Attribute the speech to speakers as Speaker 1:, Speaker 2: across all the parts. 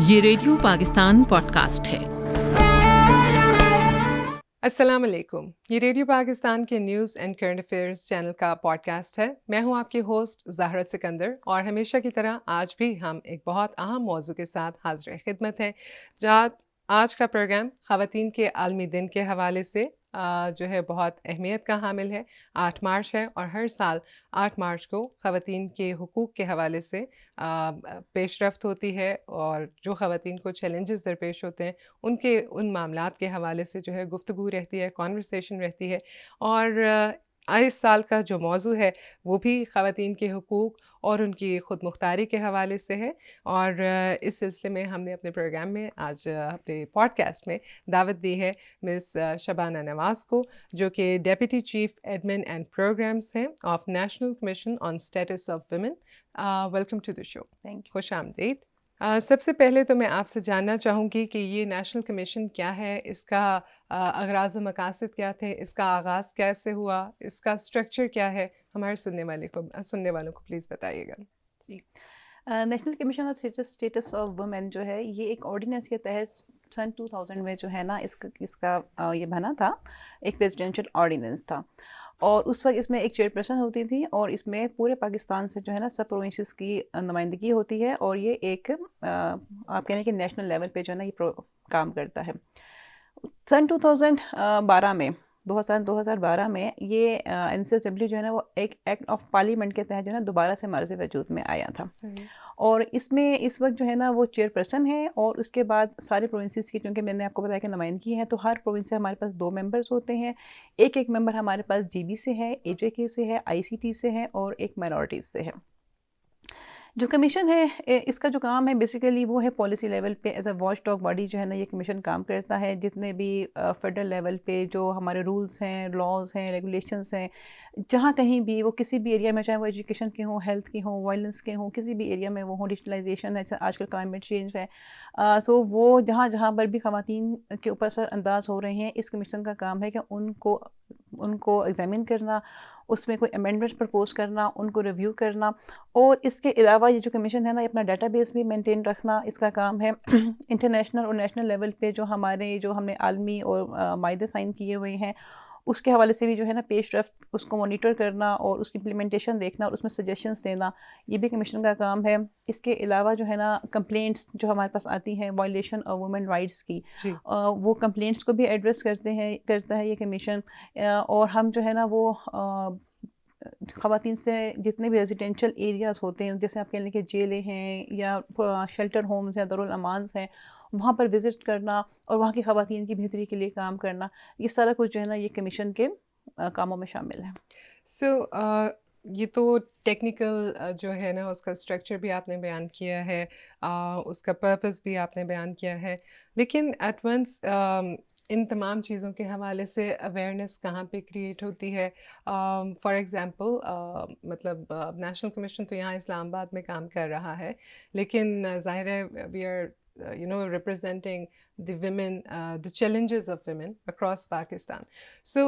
Speaker 1: یہ radio Pakistan pod cost ہے۔
Speaker 2: السلام علیکم، یہ ریڈیو پاکستان کے news and current affairs channel کا پوڈ کاسٹ ہے۔ میں ہوں آپ کی ہوسٹ زہرا سکندر، اور ہمیشہ کی طرح آج بھی ہم ایک بہت اہم موضوع کے ساتھ حاضر خدمت ہیں، جہاں آج کا پروگرام خواتین کے عالمی دن کے حوالے سے جو ہے بہت اہمیت کا حامل ہے۔ 8 مارچ ہے، اور ہر سال 8 مارچ کو خواتین کے حقوق کے حوالے سے پیش رفت ہوتی ہے، اور جو خواتین کو چیلنجز درپیش ہوتے ہیں ان معاملات کے حوالے سے جو ہے گفتگو رہتی ہے، کانورسیشن رہتی ہے۔ اور اس سال کا جو موضوع ہے وہ بھی خواتین کے حقوق اور ان کی خود مختاری کے حوالے سے ہے، اور اس سلسلے میں ہم نے اپنے پروگرام میں آج اپنے پوڈ کاسٹ میں دعوت دی ہے مس شبانہ نواز کو، جو کہ deputy chief admin and programmes ہیں of national commission on status of women. Welcome to the show, خوش آمدید۔ سب سے پہلے تو میں آپ سے جاننا چاہوں گی کہ یہ نیشنل کمیشن کیا ہے، اس کا اغراض و مقاصد کیا تھے، اس کا آغاز کیسے ہوا، اس کا اسٹرکچر کیا ہے، ہمارے سننے والوں کو پلیز بتائیے گا۔
Speaker 3: جی، national commission of status of women جو ہے یہ ایک آرڈیننس کے تحت سن 2000 میں جو ہے نا اس کا یہ بنا تھا، ایک پریزیڈینشیل آرڈیننس تھا، اور اس وقت اس میں ایک چیئر پرسن ہوتی تھی، اور اس میں پورے پاکستان سے جو ہے نا سب پروونسز کی نمائندگی ہوتی ہے، اور یہ ایک آپ کہہ لیں کہ نیشنل لیول پہ جو ہے نا یہ کام کرتا ہے۔ سن 2012 میں 2012 میں یہ NCSW جو ہے نا وہ ایک ایکٹ آف پارلیمنٹ کے تحت جو ہے نا دوبارہ سے ہمارے سے وجود میں آیا تھا، اور اس میں اس وقت جو ہے نا وہ چیئر پرسن ہے، اور اس کے بعد سارے پروونسز کی، چونکہ میں نے آپ کو بتایا کہ نمائندگی ہے، تو ہر پروونس سے ہمارے پاس 2 ممبرس ہوتے ہیں۔ ایک ممبر ہمارے پاس GB سے ہے، AJK سے ہے، ICT سے ہے، اور ایک مائنورٹیز سے ہے۔ جو کمیشن ہے اس کا جو کام ہے بیسیکلی وہ ہے پالیسی لیول پہ as a watch dog body جو ہے نا یہ کمیشن کام کرتا ہے۔ جتنے بھی فیڈرل لیول پہ جو ہمارے رولز ہیں، لاز ہیں، ریگولیشنز ہیں، جہاں کہیں بھی وہ کسی بھی ایریا میں، چاہے وہ ایجوکیشن کے ہوں، ہیلتھ کے ہوں، وائلنس کے ہوں، کسی بھی ایریا میں وہ ہوں، ڈیجیٹلائزیشن ہے، آج کل کلائمیٹ چینج ہے، تو وہ جہاں پر بھی خواتین کے اوپر اثر انداز ہو رہے ہیں، اس کمیشن کا کام ہے کہ ان کو ایگزامن کرنا، اس میں کوئی امینڈمنٹس پرپوز کرنا، ان کو ریویو کرنا، اور اس کے علاوہ یہ جو کمیشن ہے نا اپنا ڈیٹا بیس بھی مینٹین رکھنا اس کا کام ہے۔ انٹرنیشنل اور نیشنل لیول پہ جو ہم نے عالمی اور معاہدے سائن کیے ہوئے ہیں اس کے حوالے سے بھی جو ہے نا پیش رفت اس کو مانیٹر کرنا اور اس کی امپلیمنٹیشن دیکھنا اور اس میں سجیشنز دینا، یہ بھی کمیشن کا کام ہے۔ اس کے علاوہ جو ہے نا کمپلینٹس جو ہمارے پاس آتی ہیں وائلیشن آف وومن رائٹس کی، وہ کمپلینٹس کو بھی ایڈریس کرتا ہے یہ کمیشن، اور ہم جو ہے نا وہ خواتین سے جتنے بھی ریزیڈینشیل ایریاز ہوتے ہیں، جیسے آپ کہہ لیں کہ جیلیں ہیں یا شیلٹر ہومز ہیں، دارالامانز ہیں، وہاں پر وزٹ کرنا اور وہاں کی خواتین کی بہتری کے لیے کام کرنا، یہ سارا کچھ جو ہے نا یہ کمیشن کے کاموں میں شامل ہے۔
Speaker 2: یہ تو ٹیکنیکل جو ہے نا اس کا اسٹرکچر بھی آپ نے بیان کیا ہے، اس کا پرپس بھی آپ نے بیان کیا ہے، لیکن ایٹ ونس ان تمام چیزوں کے حوالے سے اویئرنیس کہاں پہ کریٹ ہوتی ہے؟ فار ایگزامپل مطلب نیشنل کمیشن تو یہاں اسلام آباد میں کام کر رہا ہے، لیکن ظاہر ہے we are representing the women, the challenges of women across Pakistan. So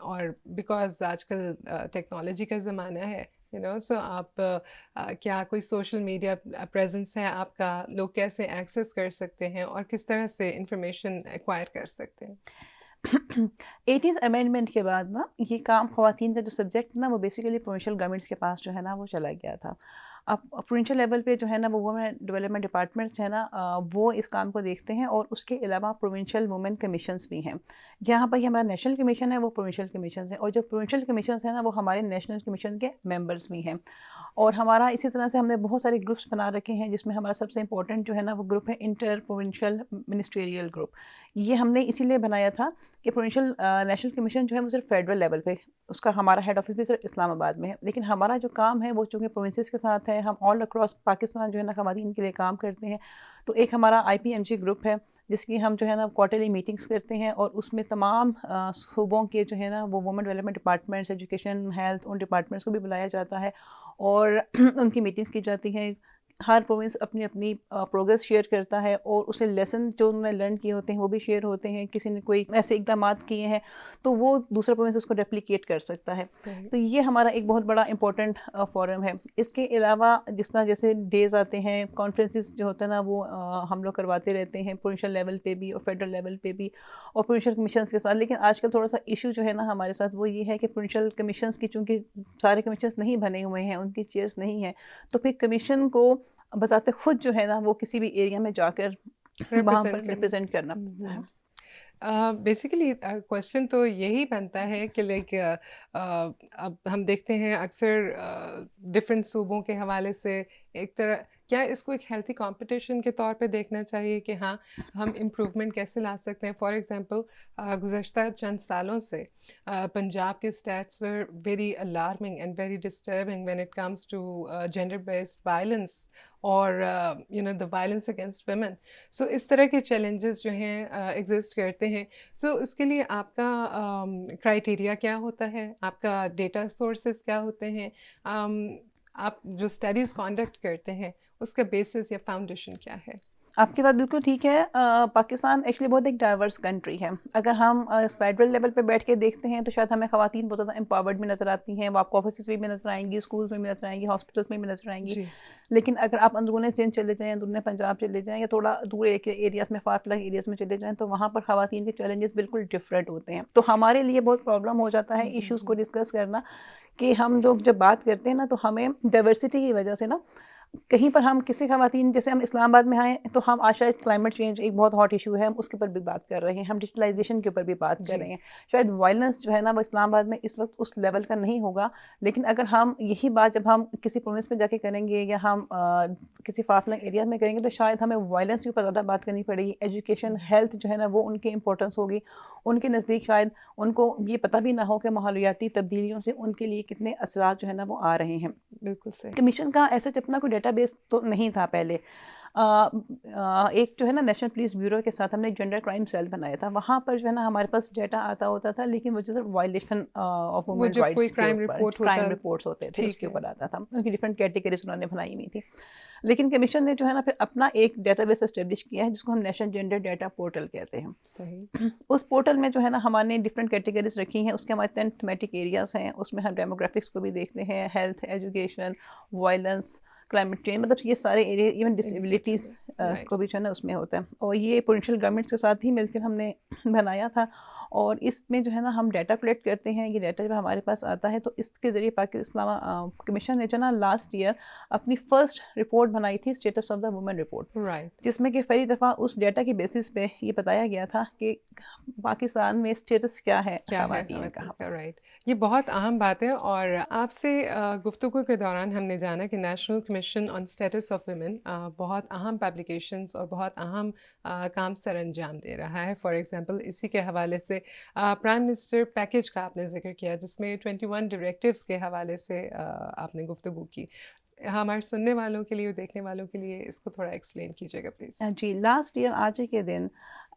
Speaker 2: اور بیکاز آج کل ٹیکنالوجی کا زمانہ ہے، سو آپ کیا کوئی سوشل میڈیا پریزنس ہے آپ کا؟ لوگ کیسے ایکسیس کر سکتے ہیں اور کس طرح سے انفارمیشن ایکوائر کر سکتے ہیں؟
Speaker 3: 18th امینڈمنٹ کے بعد نا یہ کام خواتین کا جو سبجیکٹ نا وہ بیسیکلی پروونشل گورنمنٹس کے پاس جو ہے نا وہ چلا گیا تھا۔ اب پروونشل لیول پہ جو ہے نا وہ وومن ڈیولپمنٹ ڈپارٹمنٹس ہے نا وہ اس کام کو دیکھتے ہیں، اور اس کے علاوہ پروونشل وومن کمیشنز بھی ہیں۔ یہاں پر یہ ہمارا نیشنل کمیشن ہے، وہ پروونشل کمیشنز ہیں، اور جو پروونشل کمیشنز ہیں نا وہ ہمارے نیشنل کمیشن کے ممبرس بھی ہیں۔ اور ہمارا اسی طرح سے ہم نے بہت سارے گروپس بنا رکھے ہیں، جس میں ہمارا سب سے امپورٹنٹ جو ہے نا وہ گروپ ہے انٹر پروونشل منسٹریل گروپ۔ یہ ہم نے اسی لیے بنایا تھا کہ پروونشل نیشنل کمیشن جو ہے وہ صرف فیڈرل لیول پہ، اس کا ہمارا ہیڈ آفس بھی صرف اسلام آباد میں ہے، لیکن ہمارا جو کام ہے وہ چونکہ پروونسز کے ساتھ ہے، ہم آل اکراس پاکستان جو ہے نا خواتین کے لیے کام کرتے ہیں، تو ایک ہمارا IPMG گروپ ہے جس کی ہم جو ہے نا کوارٹرلی میٹنگس کرتے ہیں، اور اس میں تمام صوبوں کے جو ہے نا وہ women development departments, education, health, ان ڈپارٹمنٹس کو بھی بلایا جاتا ہے اور ان کی میٹنگس کی جاتی ہیں ہر پروونس اپنی اپنی پروگریس شیئر کرتا ہے اور اسے لیسن جو انہوں نے لرن کیے ہوتے ہیں وہ بھی شیئر ہوتے ہیں. کسی نے کوئی ایسے اقدامات کیے ہیں تو وہ دوسرا پروونس اس کو ریپلیکیٹ کر سکتا ہے. تو یہ ہمارا ایک بہت بڑا امپورٹنٹ فورم ہے. اس کے علاوہ جس طرح جیسے ڈیز آتے ہیں, کانفرنسز جو ہوتا ہے نا وہ ہم لوگ کرواتے رہتے ہیں پروونشل لیول پہ بھی اور فیڈرل لیول پہ بھی اور پروونشل کمیشنز کے ساتھ. لیکن آج کل تھوڑا سا ایشو جو ہے نا ہمارے ساتھ وہ یہ ہے کہ پروونشل کمیشنز کی چونکہ سارے کمیشنز نہیں بنے ہوئے ہیں, ان کی چیئرس نہیں ہیں, تو پھر کمیشن کو بذات خود جو ہے نا وہ کسی بھی ایریا میں جا کر وہاں پر ریپرزینٹ کرنا پڑتا ہے.
Speaker 2: بیسیکلی کوشچن تو یہی بنتا ہے کہ لائک اب ہم دیکھتے ہیں اکثر ڈفرینٹ صوبوں کے حوالے سے ایک طرح کیا اس کو ایک ہیلتھی کمپٹیشن کے طور پہ دیکھنا چاہیے کہ ہاں ہم امپروومنٹ کیسے لا سکتے ہیں. فار ایگزامپل گزشتہ چند سالوں سے پنجاب کے stats were very alarming and very disturbing when it comes to gender based violence اور the violence against women. So اس طرح کے چیلنجز جو ہیں ایگزسٹ کرتے ہیں. سو اس کے لیے آپ کا کرائٹیریا کیا ہوتا ہے, آپ کا ڈیٹا سورسز کیا ہوتے ہیں, آپ جو اسٹڈیز کانڈکٹ کرتے ہیں اس کا بیسس یا فاؤنڈیشن کیا ہے؟
Speaker 3: آپ کی بات بالکل ٹھیک ہے. پاکستان ایکچولی بہت ایک ڈائیورس کنٹری ہے. اگر ہم فیڈرل لیول پہ بیٹھ کے دیکھتے ہیں تو شاید ہمیں خواتین بہت زیادہ امپاورڈ بھی نظر آتی ہیں. وہ آپ کو آفیسز میں بھی نظر آئیں گی, اسکولس میں بھی نظر آئیں گی, ہاسپٹلس میں بھی نظر آئیں گی. لیکن اگر آپ اندرون سندھ چلے جائیں, اندرون پنجاب چلے جائیں یا تھوڑا دور ایریاز میں فار فلنگ ایریاز میں چلے جائیں تو وہاں پر خواتین کے چیلنجز بالکل ڈفرینٹ ہوتے ہیں. تو ہمارے لیے بہت پرابلم ہو جاتا ہے ایشوز کو ڈسکس کرنا کہ ہم جب بات کرتے ہیں نا تو ہمیں ڈائیورسٹی کی وجہ سے نا کہیں پر ہم کسی خواتین جیسے ہم اسلام آباد میں آئیں تو ہم آج شاید کلائمیٹ چینج ایک بہت ہاٹ ایشو ہے, ہم اس کے اوپر بھی بات کر رہے ہیں, ہم ڈیجیٹلائزیشن کے اوپر بھی بات کر رہے ہیں. شاید وائلنس جو ہے نا وہ اسلام آباد میں اس وقت اس لیول کا نہیں ہوگا, لیکن اگر ہم یہی بات جب ہم کسی پروونس میں جا کے کریں گے یا ہم کسی فار فلنگ ایریا میں کریں گے تو شاید ہمیں وائلنس کے اوپر زیادہ بات کرنی پڑے گی. ایجوکیشن, ہیلتھ جو ہے نا وہ ان کی امپورٹنس ہوگی. ان کے نزدیک شاید ان کو یہ پتہ بھی نہ ہو کہ ماحولیاتی تبدیلیوں سے ان کے لیے کتنے اثرات جو ہے نا وہ آ رہے ہیں.
Speaker 2: بالکل صحیح.
Speaker 3: کمیشن کا ایسا اپنا کوئی ڈیٹا بیس تو نہیں تھا پہلے. ایک جو ہے نا نیشنل پولیس بیورو کے ساتھ ہم نے جنڈر کرائم سیل بنایا تھا. وہاں پر جو ہے نا ہمارے پاس ڈیٹا آتا ہوتا تھا, لیکن وہ جو violation of women rights crime reports ہوتے تھے اس کے اوپر آتا تھا. ان کی ڈفرینٹ کیٹیگریز انہوں نے بنائی ہوئی تھی. لیکن کمیشن نے جو ہے نا پھر اپنا ایک ڈیٹا بیس اسٹیبلش کیا ہے جس کو ہم نیشنل جینڈر ڈیٹا پورٹل کہتے ہیں.
Speaker 2: صحیح.
Speaker 3: اس پورٹل میں جو ہے نا ہمارے نے ڈفرینٹ کیٹیگریز رکھی ہیں. اس کے ہمارے 10 تھیمیٹک ایریاز ہیں. اس میں ہم ڈیموگرافکس کو بھی دیکھتے ہیں, health, education, violence, climate change, مطلب یہ سارے ایریا, ایون ڈسیبلٹیز کو بھی جو ہے نا اس میں ہوتا ہے. اور یہ پروونشل گورنمنٹس کے ساتھ ہی مل کر ہم نے بنایا تھا. اور اس میں جو ہے نا ہم ڈیٹا کلیکٹ کرتے ہیں. یہ ڈیٹا جب ہمارے پاس آتا ہے تو اس کے ذریعے پاکستان کمیشن نے جو نا لاسٹ ایئر اپنی فرسٹ رپورٹ بنائی تھی, status of the women report, جس میں کہ پہلی دفعہ اس ڈیٹا کی بیسس پہ یہ بتایا گیا تھا کہ پاکستان میں اسٹیٹس کیا ہے خواتین کا.
Speaker 2: رائٹ. یہ بہت اہم بات ہے. اور آپ سے گفتگو کے دوران ہم نے جانا کہ national commission on status of women بہت اہم پبلیکیشنز اور بہت اہم کام سر انجام دے رہا ہے. فار ایگزامپل اسی کے حوالے سے پرائم منسٹر پیکیج کا آپ نے ذکر کیا جس میں 21 ڈائریکٹیوز کے حوالے سے آپ نے گفتگو کی. ہمارے سننے والوں کے لیے, دیکھنے والوں کے لیے اس کو تھوڑا ایکسپلین کیجیے گا پلیز.
Speaker 3: جی, لاسٹ ایئر آج کے دن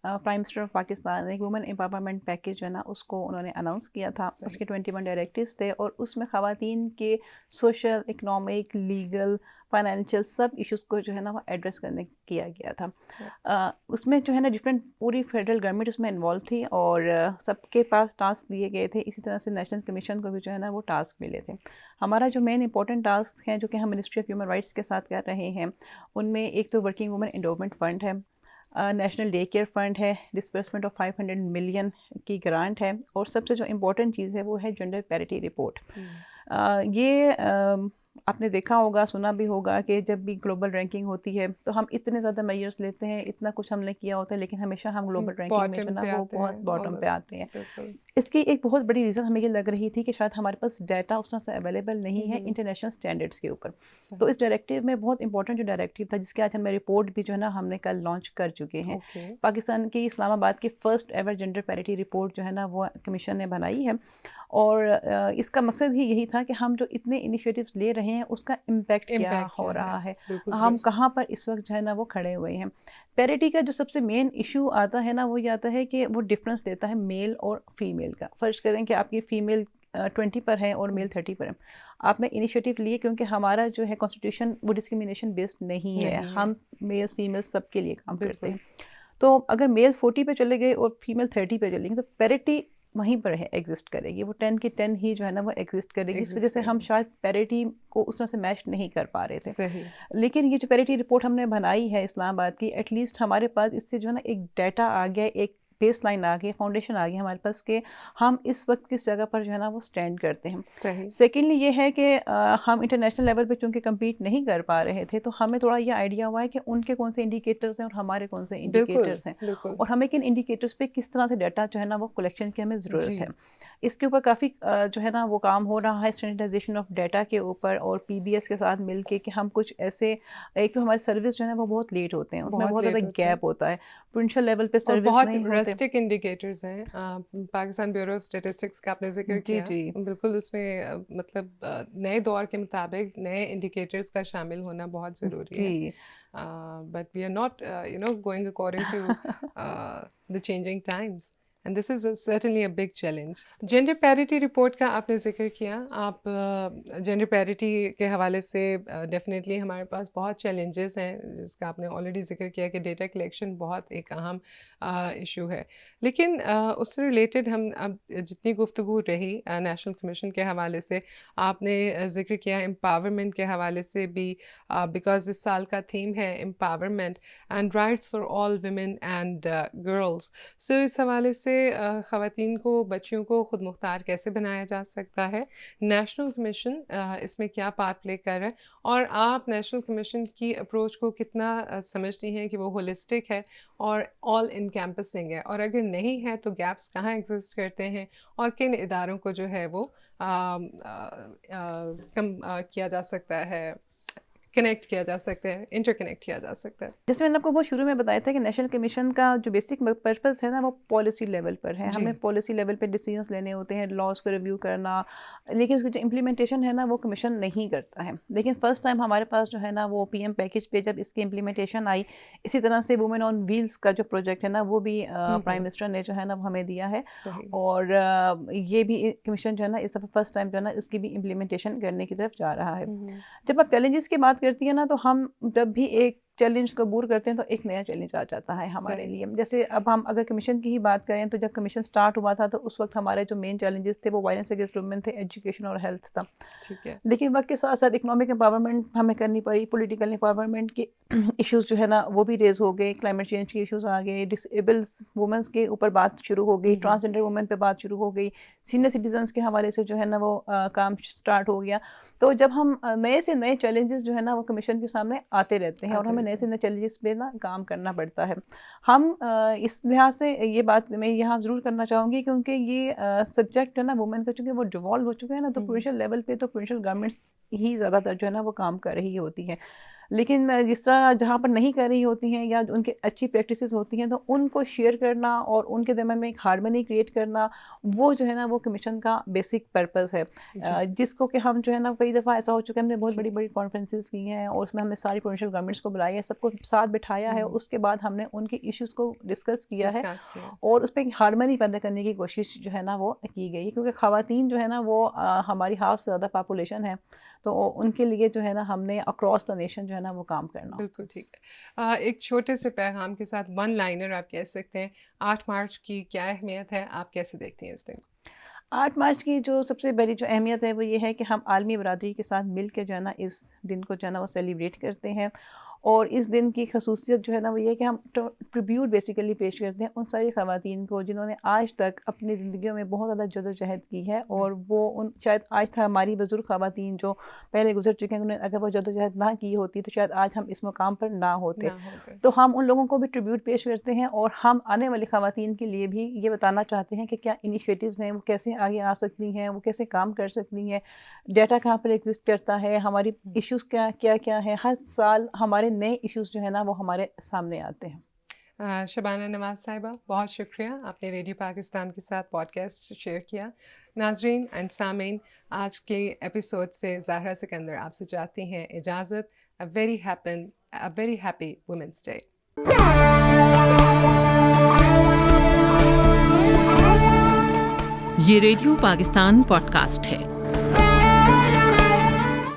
Speaker 3: پرائم منسٹر آف پاکستان نے وومن امپاورمنٹ پیکیج جو ہے نا اس کو انہوں نے اناؤنس کیا تھا. اس کے 21 ڈائریکٹیوز تھے اور اس میں خواتین کے سوشل, اکنامک, لیگل, فائنینشیل سب ایشوز کو جو ہے نا وہ ایڈریس کرنے کیا گیا تھا. اس میں جو ہے نا ڈفرینٹ پوری فیڈرل گورنمنٹ اس میں انوالو تھی اور سب کے پاس ٹاسک دیے گئے تھے. اسی طرح سے نیشنل کمیشن کو بھی جو ہے نا وہ ٹاسک ملے تھے. ہمارا جو مین امپورٹنٹ ٹاسک ہیں جو کہ ہم منسٹری آف ہیومن رائٹس کے ساتھ کر رہے ہیں ان میں ایک تو ورکنگ وومن انڈومنٹ فنڈ ہے, نیشنل ڈے کیئر فنڈ ہے, ڈسبرسمنٹ آف 500 ملین کی گرانٹ ہے, اور سب سے جو امپورٹنٹ چیز ہے وہ ہے جینڈر پیرٹی رپورٹ. یہ آپ نے دیکھا ہوگا, سنا بھی ہوگا کہ جب بھی گلوبل رینکنگ ہوتی ہے تو ہم اتنے زیادہ میئرس لیتے ہیں, اتنا کچھ ہم نے کیا ہوتا ہے, لیکن ہمیشہ ہم گلوبل رینکنگ میں جو نا وہ بہت باٹم پہ آتے ہیں. اس کی ایک بہت بڑی ریزن ہمیں یہ لگ رہی تھی کہ شاید ہمارے پاس ڈیٹا اس طرح سے اویلیبل نہیں ہے انٹرنیشنل اسٹینڈرڈس کے اوپر. تو اس ڈائریکٹیو میں بہت امپورٹنٹ جو ڈائریکٹیو تھا جس کے آج ہمیں رپورٹ بھی جو ہے نا ہم نے کل لانچ کر چکے ہیں. پاکستان کی اسلام آباد کی first ever gender parity report جو ہے نا وہ کمیشن نے بنائی ہے. اور اس کا مقصد ہی یہی تھا کہ ہم جو اتنے انیشیٹیوز لے رہے ہیں اس کا امپیکٹ کیا ہو رہا ہے, ہم کہاں پر اس وقت جو ہے نا وہ کھڑے ہوئے ہیں. پیرٹی کا جو سب سے مین ایشو آتا ہے نا وہ یہ آتا ہے کہ وہ ڈفرینس دیتا ہے میل اور فیمیل کا. فرض کریں کہ آپ کی فیمیل 20 پر ہیں اور میل 30 پر ہیں. آپ نے انیشیٹو لیے کیونکہ ہمارا جو ہے کانسٹیٹیوشن وہ ڈسکریمنیشن بیسڈ نہیں ہے, ہم میلز فیمیلز سب کے لیے کام کرتے ہیں. تو اگر میل 40 پہ چلے گئے اور فیمیل 30 پہ چلے گئے تو پیرٹی وہیں پر ہے ایگزسٹ کرے گی, وہ 10 کی 10 ہی جو ہے نا وہ ایگزسٹ کرے گی. اس وجہ سے ہم شاید پیرٹی کو اس طرح سے میچ نہیں کر پا رہے تھے. لیکن یہ جو پیرٹی رپورٹ ہم نے بنائی ہے اسلام آباد کی, ایٹ لیسٹ ہمارے پاس اس سے جو ہے نا ایک ڈیٹا آ گیا, ایک بیس لائن آ گئی, فاؤنڈیشن آ گئی ہمارے پاس کہ ہم اس وقت کس جگہ پر جو ہے نا وہ اسٹینڈ کرتے ہیں. سیکنڈلی یہ ہے کہ ہم انٹرنیشنل لیول پہ چونکہ کمپیٹ نہیں کر پا رہے تھے تو ہمیں تھوڑا یہ آئیڈیا ہوا ہے کہ ان کے کون سے انڈیکیٹرز ہیں اور ہمارے کون سے انڈیکیٹرز ہیں, اور ہمیں کن انڈیکیٹرز پہ کس طرح سے ڈیٹا جو ہے نا وہ کلیکشن کی ہمیں ضرورت ہے. اس کے اوپر کافی جو ہے نا وہ کام ہو رہا ہے اسٹینڈرڈائزیشن آف ڈیٹا کے اوپر, اور پی بی ایس کے ساتھ مل کے کہ ہم کچھ ایسے, ایک تو ہماری سروس جو ہے نا وہ بہت لیٹ ہوتے ہیں, اس میں بہت زیادہ گیپ ہوتا ہے, پروونشل لیول پہ سروس نہیں ہوتے.
Speaker 2: رسٹک انڈیکیٹرز ہیں. پاکستان بیورو آف اسٹیٹسٹکس کا آپ نے ذکر کیا, بالکل اس میں مطلب نئے دور کے مطابق نئے انڈیکیٹرز کا شامل ہونا بہت ضروری ہے. But we are not going according to the changing times. And this is certainly a big challenge. Gender parity report کا آپ نے ذکر کیا. آپ جینڈر پیرٹی کے حوالے سے ڈیفینیٹلی ہمارے پاس بہت چیلنجز ہیں جس کا آپ نے آلریڈی ذکر کیا کہ ڈیٹا کلیکشن بہت ایک اہم ایشو ہے. لیکن اس سے ریلیٹڈ ہم اب جتنی گفتگو رہی نیشنل کمیشن کے حوالے سے, آپ نے ذکر کیا امپاورمنٹ کے حوالے سے بھی, بیکاز اس سال کا تھیم ہے empowerment and rights for all women and girls. So اس حوالے سے خواتین کو, بچیوں کو خود مختار کیسے بنایا جا سکتا ہے, نیشنل کمیشن اس میں کیا پارٹ پلے کر رہا ہے, اور آپ نیشنل کمیشن کی اپروچ کو کتنا سمجھتی ہیں کہ وہ ہولسٹک ہے اور آل انکیمپسنگ ہے, اور اگر نہیں ہے تو گیپس کہاں ایگزسٹ کرتے ہیں, اور کن اداروں کو جو ہے وہ کم کیا جا سکتا ہے, کنیکٹ کیا جا سکتا ہے, انٹر کنیکٹ کیا جا سکتا ہے.
Speaker 3: جیسے میں نے آپ کو بہت شروع میں بتایا تھا کہ نیشنل کمیشن کا جو بیسک پرپز ہے نا وہ پالیسی لیول پر ہے. ہمیں پالیسی لیول پہ ڈیسیژنس لینے ہوتے ہیں, لاز کو ریویو کرنا, لیکن اس کی جو امپلیمنٹیشن ہے نا وہ کمیشن نہیں کرتا ہے. لیکن فرسٹ ٹائم ہمارے پاس جو ہے نا وہ پی ایم پیکیج پہ جب اس کی امپلیمنٹیشن آئی, اسی طرح سے وومن آن ویلز کا جو پروجیکٹ ہے نا وہ بھی پرائم منسٹر نے جو ہے نا وہ ہمیں دیا ہے, اور یہ بھی کمیشن جو ہے نا اس دفعہ فرسٹ ٹائم جو ہے نا اس کی بھی امپلیمنٹیشن کرنے کی طرف جا رہا ہے. جب آپ چیلنجز کی بات کرتی ہیں نا تو ہم جب بھی ایک چیلنج کو عبور کرتے ہیں تو ایک نیا چیلنج آ جاتا ہے ہمارے لیے. جیسے اب ہم اگر کمیشن کی ہی بات کریں تو جب کمیشن سٹارٹ ہوا تھا تو اس وقت ہمارے جو مین چیلنجز تھے وہ وائلنس اگینسٹ وومن تھے, ایجوکیشن اور ہیلتھ تھا. لیکن وقت کے ساتھ ساتھ اکنامک امپاورمنٹ ہمیں کرنی پڑی, پولیٹیکل امپاورمنٹ کے ایشوز جو ہے نا وہ بھی ریز ہو گئے, کلائمیٹ چینج کے ایشوز آ گئے, ڈسیبلز وومنس کے اوپر بات شروع ہو گئی, ٹرانسجنڈر وومن پہ بات شروع ہو گئی, سینئر سٹیزنس کے حوالے سے جو ہے نا وہ کام سٹارٹ ہو گیا. تو جب ہم نئے سے نئے چیلنجز جو ہے نا وہ کمیشن کے سامنے آتے رہتے ہیں, اور ہمیں نئے سے نئے چیلنجز پہ نا کام کرنا پڑتا ہے. ہم اس لحاظ سے یہ بات میں یہاں ضرور کرنا چاہوں گی کیونکہ یہ سبجیکٹ ہے نا وومن کا, چونکہ وہ ڈیوالو ہو چکے ہیں نا, تو پروونشل لیول پہ تو پروونشل گورنمنٹس ہی زیادہ تر جو ہے نا وہ کام کر رہی ہوتی ہیں. لیکن جس طرح جہاں پر نہیں کر رہی ہوتی ہیں یا ان کے اچھی پریکٹسز ہوتی ہیں تو ان کو شیئر کرنا اور ان کے درمیان میں ایک ہارمنی کریٹ کرنا, وہ جو ہے نا وہ کمیشن کا بیسک پرپز ہے, جس کو کہ ہم جو ہے نا کئی دفعہ ایسا ہو چکا ہے, ہم نے بہت بڑی بڑی کانفرنسز کی ہیں اور اس میں ہم نے ساری پروونشل گورنمنٹس کو بلایا ہے, سب کو ساتھ بٹھایا ہے, اس کے بعد ہم نے ان کے ایشوز کو ڈسکس کیا ہے اور اس پہ ایک ہارمنی پیدا کرنے کی کوشش جو ہے نا وہ کی گئی, کیونکہ خواتین جو ہے نا وہ ہماری ہاف سے زیادہ پاپولیشن ہے, تو ان کے لیے جو ہے نا ہم نے اکراس دا نیشن جو ہے نا وہ کام کرنا.
Speaker 2: بالکل ٹھیک ہے. ایک چھوٹے سے پیغام کے ساتھ ون لائنر آپ کہہ سکتے ہیں, 8 مارچ کی کیا اہمیت ہے, آپ کیسے دیکھتے ہیں اس دن کو؟
Speaker 3: 8 مارچ کی جو سب سے بڑی جو اہمیت ہے وہ یہ ہے کہ ہم عالمی برادری کے ساتھ مل کے جو ہے نا اس دن کو جو ہے نا وہ سیلیبریٹ کرتے ہیں, اور اس دن کی خصوصیت جو ہے نا وہ یہ کہ ہم ٹریبیوٹ بیسیکلی پیش کرتے ہیں ان ساری خواتین کو جنہوں نے آج تک اپنی زندگیوں میں بہت زیادہ جدوجہد کی ہے, اور وہ ان شاید آج تک ہماری بزرگ خواتین جو پہلے گزر چکے ہیں, انہیں اگر وہ جدوجہد نہ کی ہوتی تو شاید آج ہم اس مقام پر نہ ہوتے. تو ہم ان لوگوں کو بھی ٹریبیوٹ پیش کرتے ہیں, اور ہم آنے والی خواتین کے لیے بھی یہ بتانا چاہتے ہیں کہ کیا انیشیٹیوز ہیں, وہ کیسے آگے آ سکتی ہیں, وہ کیسے کام کر سکتی ہیں, ڈیٹا کہاں پر ایگزسٹ کرتا ہے, ہماری ایشوز کیا ہیں. ہر سال ہمارے نئے ایشوز جو ہے نا وہ ہمارے سامنے آتے ہیں.
Speaker 2: شبانہ نواز صاحبہ, بہت شکریہ, آپ نے ریڈیو پاکستان کے ساتھ پوڈ کاسٹ شیئر کیا. ناظرین اینڈ سامعین, آج کے ایپیسوڈ سے زہرا سکندر آپ سے چاہتی ہیں اجازت. A very happy Women's Day.
Speaker 1: یہ ریڈیو پاکستان پوڈ کاسٹ ہے۔